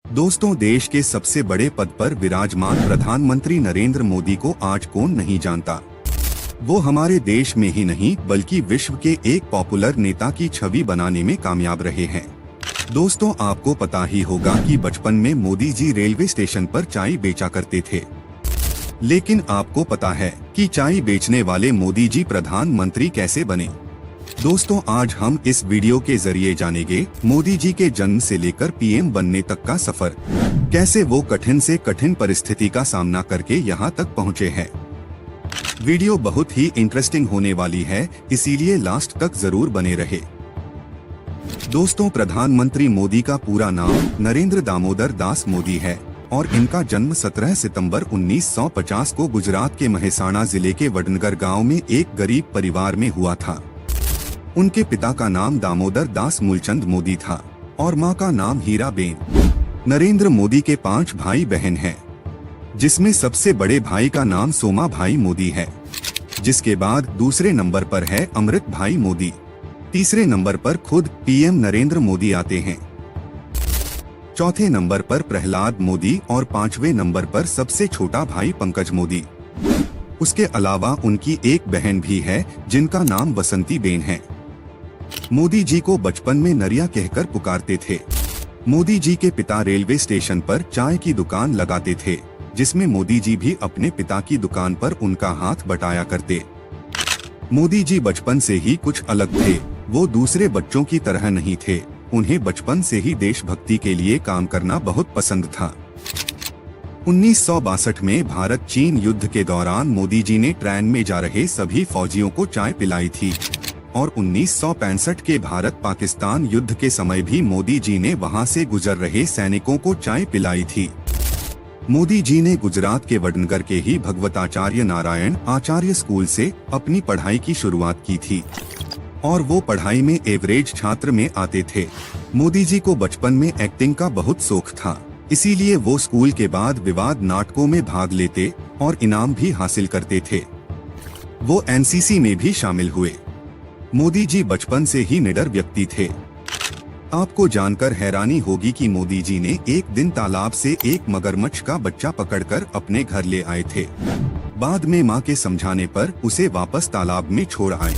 दोस्तों, देश के सबसे बड़े पद पर विराजमान प्रधानमंत्री नरेंद्र मोदी को आज कौन नहीं जानता। वो हमारे देश में ही नहीं बल्कि विश्व के एक पॉपुलर नेता की छवि बनाने में कामयाब रहे हैं। दोस्तों, आपको पता ही होगा कि बचपन में मोदी जी रेलवे स्टेशन पर चाय बेचा करते थे। लेकिन आपको पता है कि चाय बेचने वाले मोदी जी प्रधानमंत्री कैसे बने? दोस्तों, आज हम इस वीडियो के जरिए जानेंगे मोदी जी के जन्म से लेकर पीएम बनने तक का सफर। कैसे वो कठिन से कठिन परिस्थिति का सामना करके यहाँ तक पहुँचे हैं। वीडियो बहुत ही इंटरेस्टिंग होने वाली है, इसीलिए लास्ट तक जरूर बने रहे। दोस्तों, प्रधानमंत्री मोदी का पूरा नाम नरेंद्र दामोदर दास मोदी है और इनका जन्म 17 सितंबर 1950 को गुजरात के महेसाणा जिले के वडनगर गांव में एक गरीब परिवार में हुआ था। उनके पिता का नाम दामोदर दास मूलचंद मोदी था और मां का नाम हीराबेन। नरेंद्र मोदी के 5 भाई बहन हैं, जिसमें सबसे बड़े भाई का नाम सोमा भाई मोदी है, जिसके बाद दूसरे नंबर पर है अमृत भाई मोदी, तीसरे नंबर पर खुद पीएम नरेंद्र मोदी आते हैं, चौथे नंबर पर प्रहलाद मोदी और 5वें नंबर पर सबसे छोटा भाई पंकज मोदी। उसके अलावा उनकी एक बहन भी है जिनका नाम बसंती बेन है। मोदी जी को बचपन में नरिया कहकर पुकारते थे। मोदी जी के पिता रेलवे स्टेशन पर चाय की दुकान लगाते थे, जिसमें मोदी जी भी अपने पिता की दुकान पर उनका हाथ बटाया करते। मोदी जी बचपन से ही कुछ अलग थे। वो दूसरे बच्चों की तरह नहीं थे। उन्हें बचपन से ही देशभक्ति के लिए काम करना बहुत पसंद था। 1962 में भारत चीन युद्ध के दौरान मोदी जी ने ट्रेन में जा रहे सभी फौजियों को चाय पिलाई थी और 1965 के भारत पाकिस्तान युद्ध के समय भी मोदी जी ने वहां से गुजर रहे सैनिकों को चाय पिलाई थी। मोदी जी ने गुजरात के वडनगर के ही भगवताचार्य नारायण आचार्य स्कूल से अपनी पढ़ाई की शुरुआत की थी और वो पढ़ाई में एवरेज छात्र में आते थे। मोदी जी को बचपन में एक्टिंग का बहुत शौक था, इसीलिए वो स्कूल के बाद विवाद नाटकों में भाग लेते और इनाम भी हासिल करते थे। वो एनसीसी में भी शामिल हुए। मोदी जी बचपन से ही निडर व्यक्ति थे। आपको जानकर हैरानी होगी कि मोदी जी ने एक दिन तालाब से एक मगरमच्छ का बच्चा पकड़कर अपने घर ले आए थे। बाद में मां के समझाने पर उसे वापस तालाब में छोड़ आए।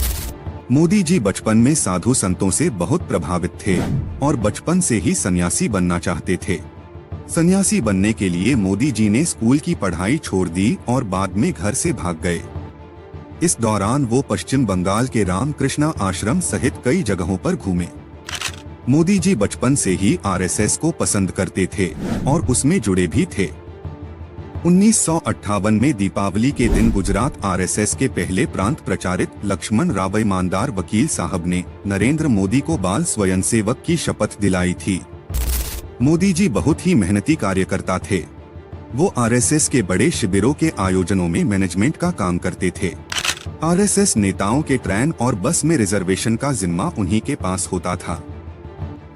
मोदी जी बचपन में साधु संतों से बहुत प्रभावित थे और बचपन से ही सन्यासी बनना चाहते थे। सन्यासी बनने के लिए मोदी जी ने स्कूल की पढ़ाई छोड़ दी और बाद में घर से भाग गए। इस दौरान वो पश्चिम बंगाल के रामकृष्णा आश्रम सहित कई जगहों पर घूमे। मोदी जी बचपन से ही आरएसएस को पसंद करते थे और उसमें जुड़े भी थे। 1958 में दीपावली के दिन गुजरात आरएसएस के पहले प्रांत प्रचारित लक्ष्मण राव ईमानदार वकील साहब ने नरेंद्र मोदी को बाल स्वयंसेवक की शपथ दिलाई थी। मोदी जी बहुत ही मेहनती कार्यकर्ता थे। वो आरएसएस के बड़े शिविरों के आयोजनों में मैनेजमेंट का काम करते थे। आरएसएस नेताओं के ट्रेन और बस में रिजर्वेशन का जिम्मा उन्हीं के पास होता था।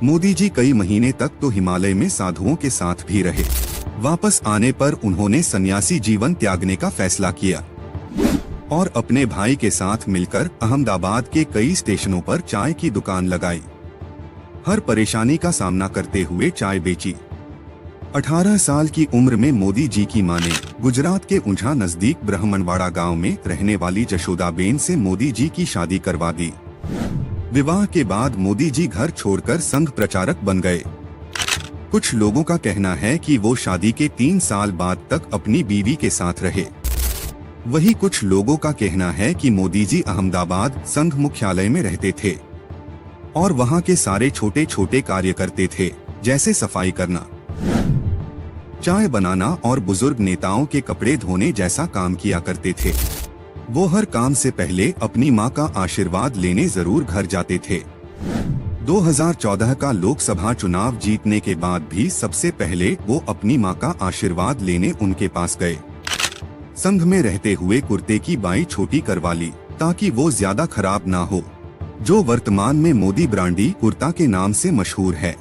मोदी जी कई महीने तक तो हिमालय में साधुओं के साथ भी रहे। वापस आने पर उन्होंने सन्यासी जीवन त्यागने का फैसला किया और अपने भाई के साथ मिलकर अहमदाबाद के कई स्टेशनों पर चाय की दुकान लगाई। हर परेशानी का सामना करते हुए चाय बेची। 18 साल की उम्र में मोदी जी की मां ने गुजरात के ऊंझा नजदीक ब्राह्मणवाड़ा गांव में रहने वाली जशोदाबेन से मोदी जी की शादी करवा दी। विवाह के बाद मोदी जी घर छोड़कर संघ प्रचारक बन गए। कुछ लोगों का कहना है कि वो शादी के 3 साल बाद तक अपनी बीवी के साथ रहे। वही कुछ लोगों का कहना है कि मोदी जी अहमदाबाद संघ मुख्यालय में रहते थे और वहां के सारे छोटे छोटे कार्य करते थे, जैसे सफाई करना, चाय बनाना और बुजुर्ग नेताओं के कपड़े धोने जैसा काम किया करते थे। वो हर काम से पहले अपनी मां का आशीर्वाद लेने जरूर घर जाते थे। 2014 का लोकसभा चुनाव जीतने के बाद भी सबसे पहले वो अपनी मां का आशीर्वाद लेने उनके पास गए। संघ में रहते हुए कुर्ते की बाई छोटी करवा ली ताकि वो ज्यादा खराब ना हो, जो वर्तमान में मोदी ब्रांडी कुर्ता के नाम से मशहूर है।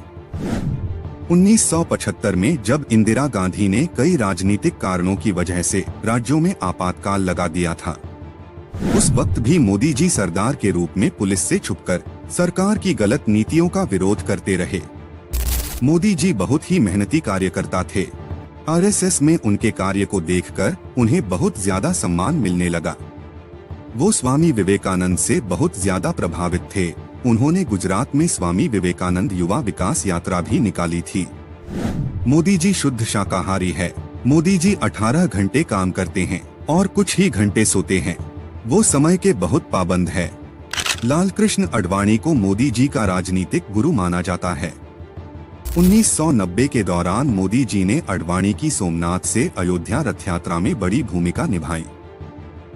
1975 में जब इंदिरा गांधी ने कई राजनीतिक कारणों की वजह से राज्यों में आपातकाल लगा दिया था, उस वक्त भी मोदी जी सरदार के रूप में पुलिस से छुपकर सरकार की गलत नीतियों का विरोध करते रहे। मोदी जी बहुत ही मेहनती कार्यकर्ता थे। आरएसएस में उनके कार्य को देखकर उन्हें बहुत ज्यादा सम्मान मिलने लगा। वो स्वामी विवेकानंद से बहुत ज्यादा प्रभावित थे। उन्होंने गुजरात में स्वामी विवेकानंद युवा विकास यात्रा भी निकाली थी। मोदी जी शुद्ध शाकाहारी है। मोदी जी 18 घंटे काम करते हैं और कुछ ही घंटे सोते हैं। वो समय के बहुत पाबंद है। लालकृष्ण आडवाणी को मोदी जी का राजनीतिक गुरु माना जाता है। 1990 के दौरान मोदी जी ने आडवाणी की सोमनाथ से अयोध्या रथ यात्रा में बड़ी भूमिका निभाई।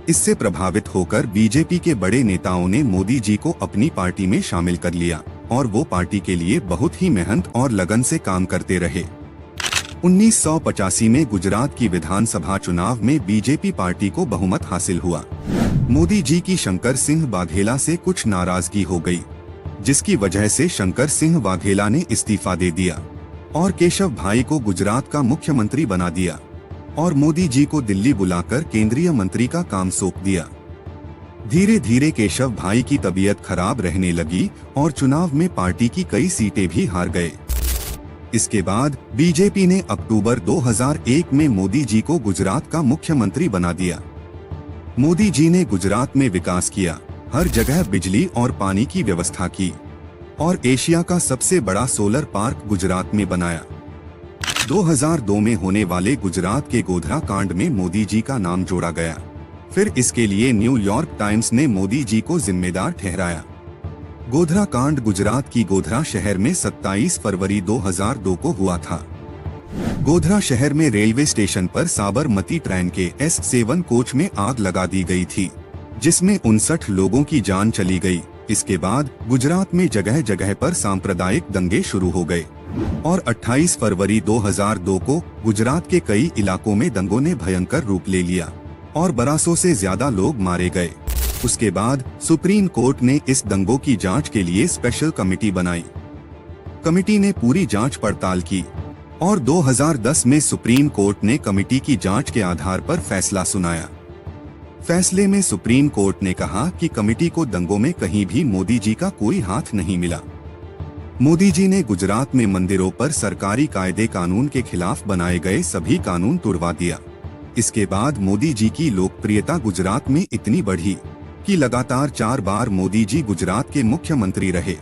इससे प्रभावित होकर बीजेपी के बड़े नेताओं ने मोदी जी को अपनी पार्टी में शामिल कर लिया और वो पार्टी के लिए बहुत ही मेहनत और लगन से काम करते रहे। 1985 में गुजरात की विधानसभा चुनाव में बीजेपी पार्टी को बहुमत हासिल हुआ। मोदी जी की शंकर सिंह वाघेला से कुछ नाराजगी हो गई, जिसकी वजह से शंकर सिंह वाघेला ने इस्तीफा दे दिया और केशव भाई को गुजरात का मुख्यमंत्री बना दिया और मोदी जी को दिल्ली बुलाकर केंद्रीय मंत्री का काम सौंप दिया। धीरे धीरे केशव भाई की तबीयत खराब रहने लगी और चुनाव में पार्टी की कई सीटें भी हार गए। इसके बाद बीजेपी ने अक्टूबर 2001 में मोदी जी को गुजरात का मुख्यमंत्री बना दिया। मोदी जी ने गुजरात में विकास किया, हर जगह बिजली और पानी की व्यवस्था की और एशिया का सबसे बड़ा सोलर पार्क गुजरात में बनाया। 2002 में होने वाले गुजरात के गोधरा कांड में मोदी जी का नाम जोड़ा गया। फिर इसके लिए न्यूयॉर्क टाइम्स ने मोदी जी को जिम्मेदार ठहराया। गोधरा कांड गुजरात की गोधरा शहर में 27 फरवरी 2002 को हुआ था। गोधरा शहर में रेलवे स्टेशन पर साबरमती ट्रेन के S7 कोच में आग लगा दी गई थी, जिसमें 59 लोगों की जान चली गई। इसके बाद गुजरात में जगह जगह पर सांप्रदायिक दंगे शुरू हो गए और 28 फरवरी 2002 को गुजरात के कई इलाकों में दंगों ने भयंकर रूप ले लिया और 1200 से ज्यादा लोग मारे गए। उसके बाद सुप्रीम कोर्ट ने इस दंगों की जांच के लिए स्पेशल कमेटी बनाई। कमेटी ने पूरी जांच पड़ताल की और 2010 में सुप्रीम कोर्ट ने कमेटी की जांच के आधार पर फैसला सुनाया। फैसले में सुप्रीम कोर्ट ने कहा कि कमेटी को दंगों में कहीं भी मोदी जी का कोई हाथ नहीं मिला। मोदी जी ने गुजरात में मंदिरों पर सरकारी कायदे कानून के खिलाफ बनाए गए सभी कानून तुड़वा दिया। इसके बाद मोदी जी की लोकप्रियता गुजरात में इतनी बढ़ी कि लगातार 4 बार मोदी जी गुजरात के मुख्यमंत्री रहे।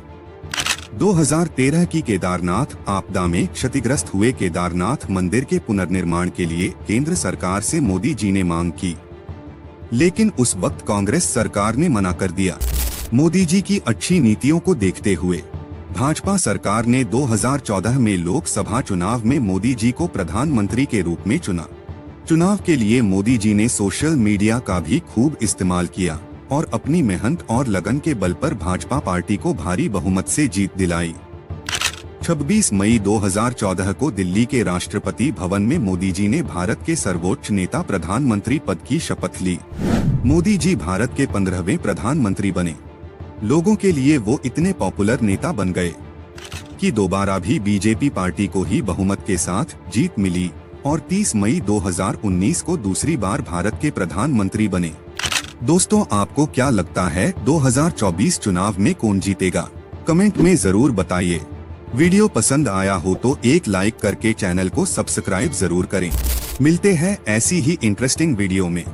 2013 की केदारनाथ आपदा में क्षतिग्रस्त हुए केदारनाथ मंदिर के पुनर्निर्माण के लिए केंद्र सरकार से मोदी जी ने मांग की, लेकिन उस वक्त कांग्रेस सरकार ने मना कर दिया। मोदी जी की अच्छी नीतियों को देखते हुए भाजपा सरकार ने 2014 में लोकसभा चुनाव में मोदी जी को प्रधानमंत्री के रूप में चुना। चुनाव के लिए मोदी जी ने सोशल मीडिया का भी खूब इस्तेमाल किया और अपनी मेहनत और लगन के बल पर भाजपा पार्टी को भारी बहुमत से जीत दिलाई। 26 मई 2014 को दिल्ली के राष्ट्रपति भवन में मोदी जी ने भारत के सर्वोच्च नेता प्रधानमंत्री पद की शपथ ली। मोदी जी भारत के 15वें प्रधानमंत्री बने। लोगों के लिए वो इतने पॉपुलर नेता बन गए कि दोबारा भी बीजेपी पार्टी को ही बहुमत के साथ जीत मिली और 30 मई 2019 को दूसरी बार भारत के प्रधानमंत्री बने। दोस्तों, आपको क्या लगता है 2024 चुनाव में कौन जीतेगा? कमेंट में जरूर बताइए। वीडियो पसंद आया हो तो एक लाइक करके चैनल को सब्सक्राइब जरूर करें। मिलते हैं ऐसी ही इंटरेस्टिंग वीडियो में।